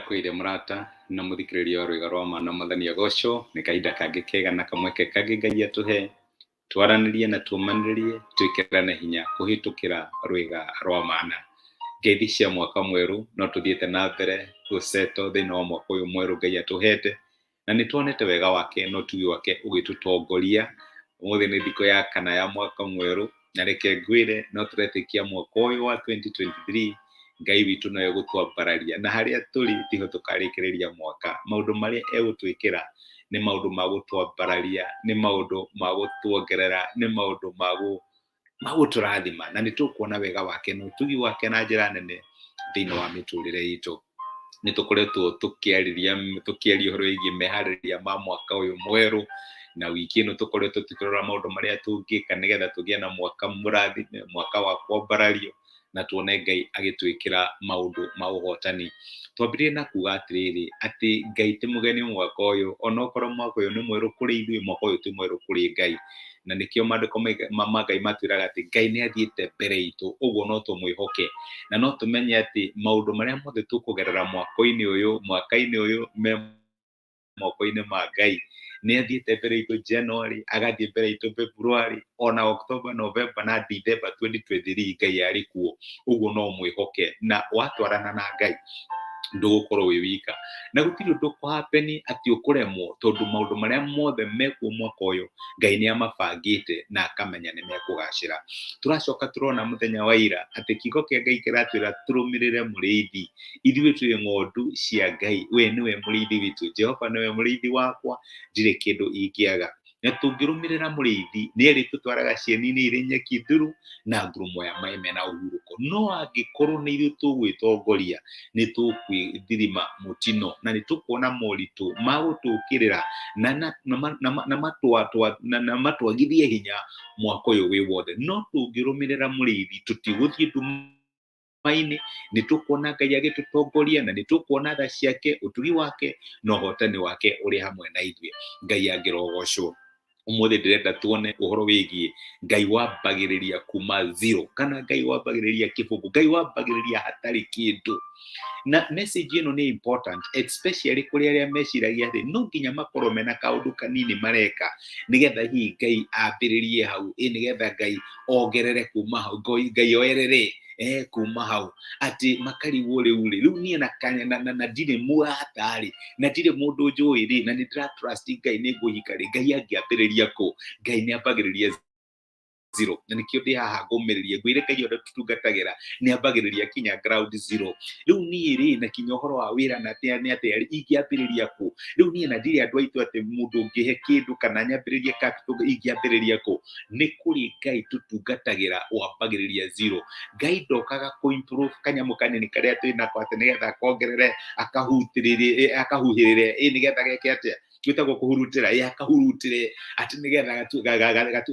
ndakwĩire mũrata na mũthikĩrĩria rwĩga rwa mana mathania goco nĩ kahinda kangĩ kega na kamweke kangĩ Ngai atũhe twaranĩrie na tumanĩrĩrie twĩkĩrane hinya kũhĩtũkĩra rwĩga rwa mana. Ngeithi cia mwaka mwerũ no tũthiĩte na mbere gũceto thĩinĩ wa mwaka ũyũ mwerũ Ngai atũhete, na nĩ tuonete wega wake no tugi wake ũgĩtũtongoria. Ũmũthĩ nĩ thikũ ya kana ya mwaka mwerũ, na reke ngwĩre no tũretĩkia mwaka ũyũ wa 2023 Ngai witũ no egũtwambararia, na harĩa tũrĩ tiho tũkarĩkĩrĩria mwaka. Maũndũ marĩa egũtwĩkĩra nĩ maũndũ ma gũtwambararia, nĩ maũndũ ma gũtuongerera, nĩ maũndũ ma gũtũrathima, na nĩ tũkuona wega wake no tugi wake na njĩra nene thĩinĩ wa mĩtũrĩre itũ. Nĩ tũkoretwo tũkĩaria ũhoro wĩgiĩ meharĩrĩria ma mwaka ũyũ mwerũ, na wiki ĩno tũkoretwo tũkĩrora maũndũ marĩa tũngĩka nĩgetha tũgĩe na mwaka mũrathime, mwaka wa kwambarario, na tuone Ngai agĩtwĩkĩra maũndũ ma ũhotani. Twambĩrĩrie na kuga atĩrĩrĩ atĩ Ngai ti mũgeni mwaka ũyũ, ona okorwo mwaka ũyũ nĩ mwerũ kũrĩ ithuĩ, mwaka ũyũ ti mwerũ kũrĩ Ngai. Na nĩkĩo maandĩko ma Ngai matwĩraga atĩ Ngai nĩ athiĩte mbere itũ, ũguo no tũmwĩhoke na no tũmenye atĩ maũndũ marĩa mothe tũkũgerera mwaka-inĩ ũyũ me moko-inĩ ma Ngai. Nĩ athiĩte mbere itũ January, agathiĩ mbere itũ February, ona October, November na December 2023 Ngai arĩ kuo. Ũguo no mwĩhoke, na watwarana na Ngai ndũgũkorwo wĩ wika, na gũtirĩ ũndũ kũhapeni atĩ ũkũremwo, tondũ maũndũ marĩa mothe mekuo mwaka ũyũ Ngai nĩ amabangĩte na akamenya nĩ mekũgacĩra. Tũracoka tũrona mũthenya wa ira atĩ kiugo kĩa Ngai kĩratwĩra tũrũmĩrĩre mũrĩithi. Ithuĩ twĩ ng'ondu cia Ngai, we nĩwe mũrĩithi witũ. Jehova nĩwe mũrĩithi wakwa, ndirĩ kĩndũ ingĩaga. Na tũngĩrũmĩrĩra mũrĩithi nĩ arĩtũtwaraga cieni-inĩ irĩ nyeki nduru na ngurumo ya maaĩ mena ũhurũko. No angĩkorwo nĩ ithuĩ tũgwĩtongoria, nĩ tũkwĩthirima mũtino, na nĩ tũkuona moritũ ma gũtũkĩrĩra na matwagithie hinya mwaka ũyũ wĩ wothe. No tũngĩrũmĩrĩra mũrĩithi tũtigũthiĩ nduma-inĩ, nĩ tũkuona Ngai agĩtũtongoria, na nĩ tũkuona tha ciake, ũtugi wake na ũhotani wake ũrĩ hamwe na ithuĩ. Ngai angĩrogocwo. Ũmũthĩ ndĩrenda tuone ũhoro wĩgiĩ Ngai wambagĩrĩria kuma zero, kana Ngai wambagĩrĩria kĩbũgũ, Ngai wambagĩrĩria hatarĩ kĩndũ. Na message ĩno nĩ important, especially kũrĩ arĩa meciragia atĩ no nginya makorwo mena kaũndũ kanini mareka nĩgetha hihi Ngai ambĩrĩrie hau, nĩgetha Ngai ongerere kuma hau, Ngai oerere kuma hau, atĩ makarigwo rĩu niĩ na ndirĩ mũrata-rĩ, na ndirĩ mũndũ njũĩ-rĩ, na nĩ ndĩra-trust Ngai nĩ ngũhika rĩ, Ngai angĩambĩrĩria kũ? Ngai nĩ ambagĩrĩria zero. Na nĩkĩo ndĩ haha ngũmĩrĩria, ngwĩre Ngai ũrĩa tũtungatagĩra nĩ ambagĩrĩria kinya ground zero. Rĩu niĩ-rĩ, na kinya ũhoro wa wĩra na nĩ atĩa ingĩambĩrĩria kũ? Rĩu niĩ na ndirĩ andũ aitũ atĩ mũndũ ũngĩhe kĩndũ kana nyambĩrĩrie capital, ingĩambĩrĩria kũ? Nĩ kũrĩ Ngai tũtungatagĩra wambagĩrĩria zero. Ngai ndokaga kũ-improve kanyamũ kanini karĩa twĩ nako atĩ nĩgetha akongerere, akahuhĩrĩre, nĩgetha geke atĩa, gwĩtagwo kũhurutĩra, akahurutĩre atĩ nĩgetha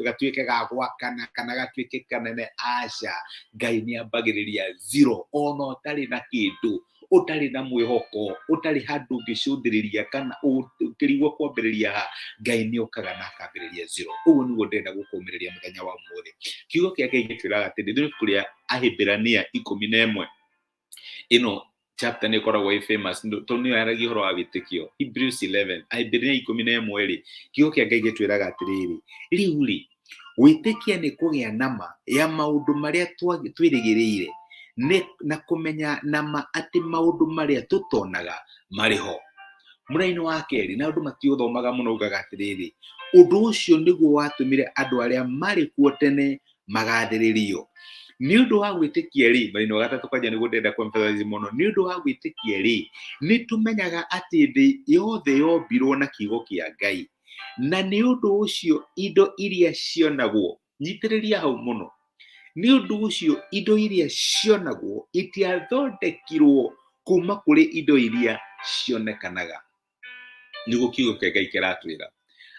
gatuĩke ga gwakana kana gatuĩke kanene. Aca, Ngai nĩ ambagĩrĩria zero. Ona ũtarĩ na kĩndũ, ũtarĩ na mwĩhoko, ũtarĩ handũ ũngĩcũthĩrĩria kana ũkĩrigwo kwambĩrĩria ha, Ngai nĩ okaga na akambĩrĩria zero. Ũguo nĩguo ndĩrenda gũkũmĩrĩria mũthenya wa ũmũthĩ. Kiugo kĩa Ngai gĩtwĩraga atĩ nĩ kũrĩa Ahĩbĩrania 11 ĩno chapter nĩ ĩkoragwo ĩ famous tondũ nĩyo yaragia ũhoro wa wĩtĩkio. Hebrews 11, Ahĩbĩrania 11-rĩ, kiugo kĩa Ngai gĩtwĩraga atĩrĩrĩ, rĩu-rĩ, gwĩtĩkia nĩ kũgĩa nama ya maũndũ marĩa twĩrĩgĩrĩire, na kũmenya nama atĩ maũndũ marĩa tũtonaga marĩ ho. Mũraini wa kerĩ, na andũ matiũthomaga mũno, ugaga atĩrĩrĩ, ũndũ ũcio nĩguo watũmire andũ arĩa marĩ kuo tene magathĩrĩrio. Nĩ ũndũ wa gwĩtĩkia-rĩ, mũraini wa gatatũ kwanja nĩguo ndĩrenda kũ-emphasize mũno, nĩ ũndũ wa gwĩtĩkia-rĩ, nĩ tũmenyaga atĩ thĩ yothe yombirwo na kiugo kĩa Ngai, na nĩ ũndũ ũcio indo iria cionagwo, nyitĩrĩria hau mũno, nĩ ũndũ ũcio indo iria cionagwo itiathondekirwo kuma kũrĩ indo iria cionekanaga. Nĩguo kiugo kĩa Ngai kĩratwĩra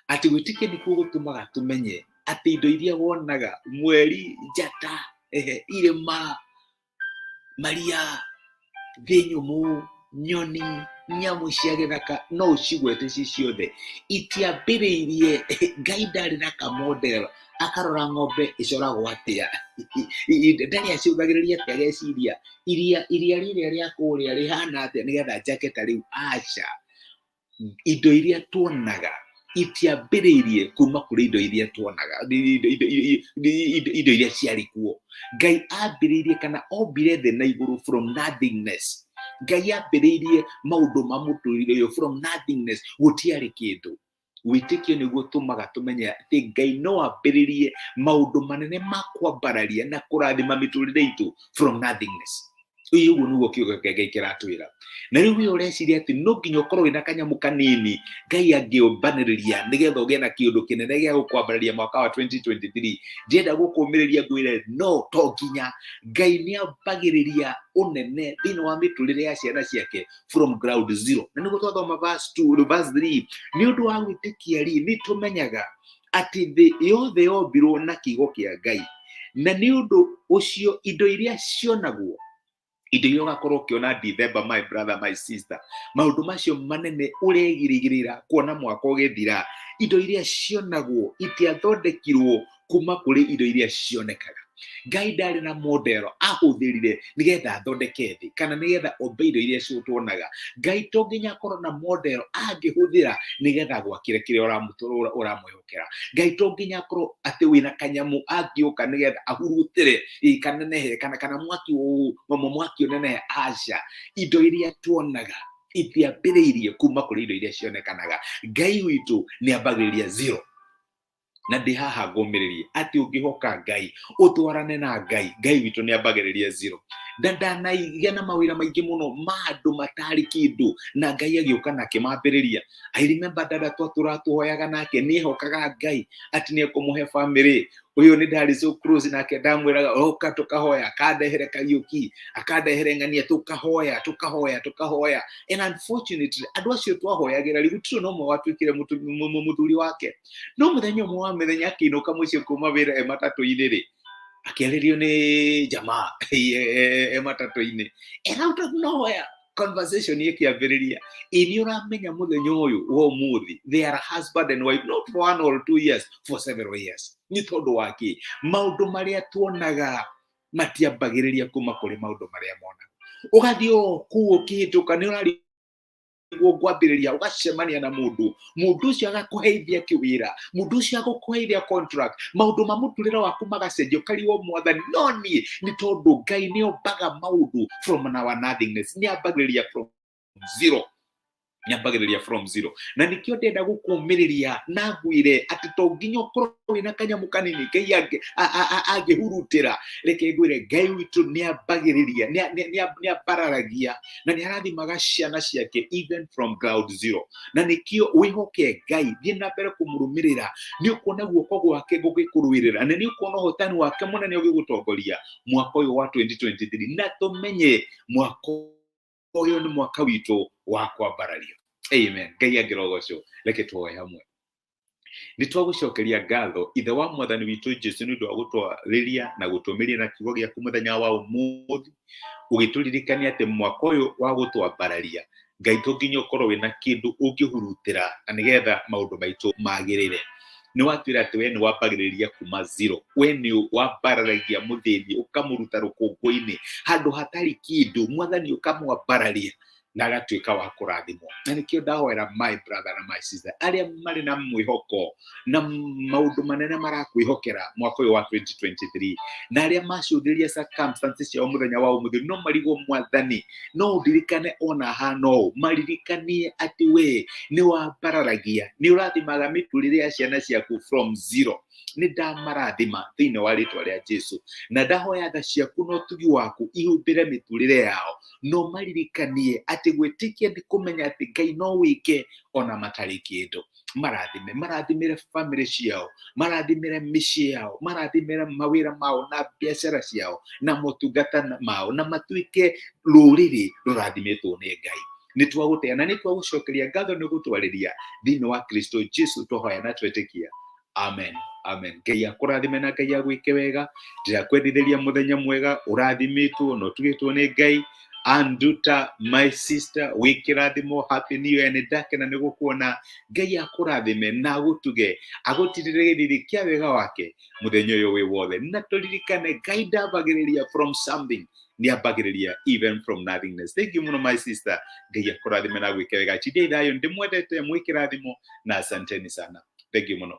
atĩ gwĩtĩkia nĩkuo gũtũmaga tũmenye atĩ indo iria wonaga, mweri, njata, irĩma, maria, thĩ nyũmũ, nyoni, nyamũ cia gĩthaka no ũcigwete ci ciothe itiambĩrĩirie. Ngai ndarĩ na kamodel akarora ng'ombe ĩcoragwo atĩa, ndarĩ aciũthagĩrĩria atĩa ageciria iria rĩrĩa rĩa kũrĩa rĩhana atĩa nĩgetha njake ta rĩu. Aca, indo iria tuonaga itiambĩrĩirie kuma kũrĩ indo iria tuonaga, indo iria ciarĩ kuo. Ngai ambĩrĩirie kana ombire thĩ na igũrũ from nothingness. Ngai ambĩrĩirie maũndũ ma mũtũrĩre ũyũ from nothingness, gũtiarĩ kĩndũ. Wĩtĩkio nĩguo tũmaga tũmenye atĩ Ngai no ambĩrĩrie maũndũ manene ma kwambararia na kũrathima mĩtũrĩre itũ from nothingness. Ũyũ ũguo nĩguo kiugo kĩa Ngai kĩratwĩra. Na rĩu we ũreciria atĩ no nginya ũkorwo wĩna kanyamũ kanini Ngai angĩũmbanĩrĩria nĩgetha ũgĩe na kĩndũ kĩnene gĩa gũkwambararia mwaka wa 2023. Ndienda gũkũũmĩrĩria ngwĩre no, to nginya. Ngai nĩambagĩrĩria ũnene thĩinĩ wa mĩtũrĩre ya ciana ciake from ground zero. Na nĩguo twathoma verse 3, nĩ ũndũ wa gwĩtĩkia nĩ tũmenyaga atĩ thĩ yothe yombirwo na kiugo kĩa Ngai, na nĩ ũndũ ũcio indo iria cionagwo, indo iria ũgakorwo ũkĩona December, my brother, my sister, maũndũ macio manene ũregirĩgĩrĩra kuona mwaka ũgĩthira, indo iria cionagwo itiathondekirwo kuma kũrĩ indo iria cionekaga. Ngai ndarĩ na model ahũthĩrire nĩgetha athondeke thĩ kana nĩgetha ombe indo iria tuonaga. Ngai to nginya akorwo na model angĩhũthĩra nĩgetha gwakĩre kĩrĩa ũramwĩhokera. Ngai to nginya akorwo atĩ wĩna kanyamũ angĩũka nĩgetha ahurutĩre kanenehe kana mwaki ũnenehe. Aca, indo iria tuonaga itiambĩrĩirie kuma kũrĩ indo iria cionekanaga. Ngai witũ nĩambagĩrĩria zero. Na ndĩ haha ngũmĩrĩrie atĩ ũngĩhoka Ngai, ũtwarane na Ngai, Ngai witũ nĩambagĩrĩria zero. Ndanaigĩa na mawĩra maingĩ mũno ma andũ matarĩ kĩndũ na Ngai agĩũka na akĩmambĩrĩria. I remember dada tũratũhoyaga nake nĩehokaga Ngai atĩ nĩekũmũhe family. Ũyũ nĩ ndarĩ so close nake ndamwĩraga oka tũkahoya, akandehere Kariũki, akandehere ng'ania, tũkahoya. And unfortunately andũ acio twahoyagĩra rĩu gũtirĩ na ũmwe watuĩkire mũthuri wake. No mũthenya ũmwe wa mĩthenya akĩinũka mũciĩ kuma wĩra matatũ-inĩ akĩarĩrio nĩ jamaa matatũ-inĩ. And out of nowhere conversation ĩkĩambĩrĩria, nĩ ũramenya mũthenya ũyũ wa ũmũthĩ they are husband and wife, not for 1 or 2 years, for several years. Nĩ tondũ wake maũndũ marĩa tuonaga matiambagĩrĩria kuma kũrĩ maũndũ marĩa monaga. Ũgathiĩ kũu ũkĩhĩtũka nĩ ũrari gwambĩrĩria ũgacemania na mũndũ ũcio agakũheithia kĩwĩra, mũndũ ũcio agũkũheithia contract, maũndũ ma mũtũrĩre waku magacenjia, ũkarigwo Mwathani, no niĩ nĩ tondũ Ngai nĩombaga maũndũ from our nothingness. Nĩambagĩrĩria from zero. Nyambagĩrĩria from zero. Na nĩkĩo ndenda gũkũũmĩrĩria na ngwĩre atĩ to nginya ũkorwo wĩna kanyamũ kanini Ngai angĩhurutĩra. Reke ngwĩre Ngai witũ nĩambagĩrĩria, nĩambararagia na nĩarathimaga ciana ciake even from ground zero. Na nĩkĩo wĩhoke Ngai, thiĩ na mbere kũmũrũmĩrĩra, nĩũkuona guoko gwake gũgĩkũrũĩrĩra, na nĩũkuona ũhotani wake mũnene ũgĩgũtongoria mwaka ũyũ wa 2023. Na tũmenye mwaka ũyũ nĩ mwaka witũ wa kwambarario. Amen. Ngai angĩrogocwo. Reke tũhoye hamwe. Nĩtwagũcokeria ngatho ithe wa Mwathani witũ Jesũ nĩ ũndũ wa gũtwarĩria na gũtũmĩria na kiugo gĩaku mũthenya wa ũmũthĩ, ũgĩtũririkania atĩ mwaka ũyũ wa gũtwambararia Ngai to nginya ũkorwo wĩna kĩndũ ũngĩhurutĩra na nĩgetha maũndũ maitũ magĩrĩre. Nĩwatwĩra atĩ we nĩwambagĩrĩria kuma zero. We nĩ wambararagia mũthĩni ũkamũruta rũkũngũ-inĩ handũ hatarĩ kĩndũ, Mwathani ũkamwambararia na agatuĩka wa kũrathimwo. Na nĩkĩo ndahoera my brother na my sister arĩa marĩ na mwĩhoko na maũndũ manene marakwĩhokera mwaka ũyũ wa 2023, na arĩa macũthĩrĩria circumstances ciao mũthenya wa ũmũthĩ no marigwo Mwathani, no ũndirikane ona hana ũũ, maririkanie atĩ we nĩ wambararagia, nĩ ũrathimaga mĩtũrĩre ya ciana ciaku from zero. Nĩ ndamarathima thĩinĩ wa rĩtwa rĩa Jesũ, na ndahoya tha ciaku na ũtugi waku ihumbĩre mĩtũrĩre yao, no maririkanie atĩ gwĩtĩkia nĩ kũmenya atĩ Ngai no wĩke ona matarĩ kĩndũ. Marathimĩre family ciao, marathimĩre mĩciĩ yao, marathimĩre mawĩra mao na biacara ciao na motungata mao, na matuĩke rũrĩrĩ rũrathimĩtwo nĩ Ngai. Nĩtwagũtĩa na nĩtwagũcokeria ngatho nĩ gũtwarĩria thĩinĩ wa Kristo Jesũ tũhoya na twetĩkia. Amen. Amen. Ngai akũrathime na Ngai agwĩke wega. Ndĩrakwendithĩria mũthenya mwega, ũrathimĩtwo na ũtugĩtwo nĩ Ngai. Anduta, my sister, wikirathimo, happy new year, ndakena nĩ gũkuona. Ngai akũrathime na agũtuge, agũtirĩre gĩthithĩ kĩa wega wake mũthenya ũyũ wĩ wothe. Na tũririkane Ngai ndambagĩrĩria from something, nĩ ambagĩrĩria even from nothingness. Thank you mũno my sister. Ngai akũrathime na gwĩke wega. Chidei thayo, ndĩmwendete, mwĩkĩrathimo na asanteni sana. Thank you mũno.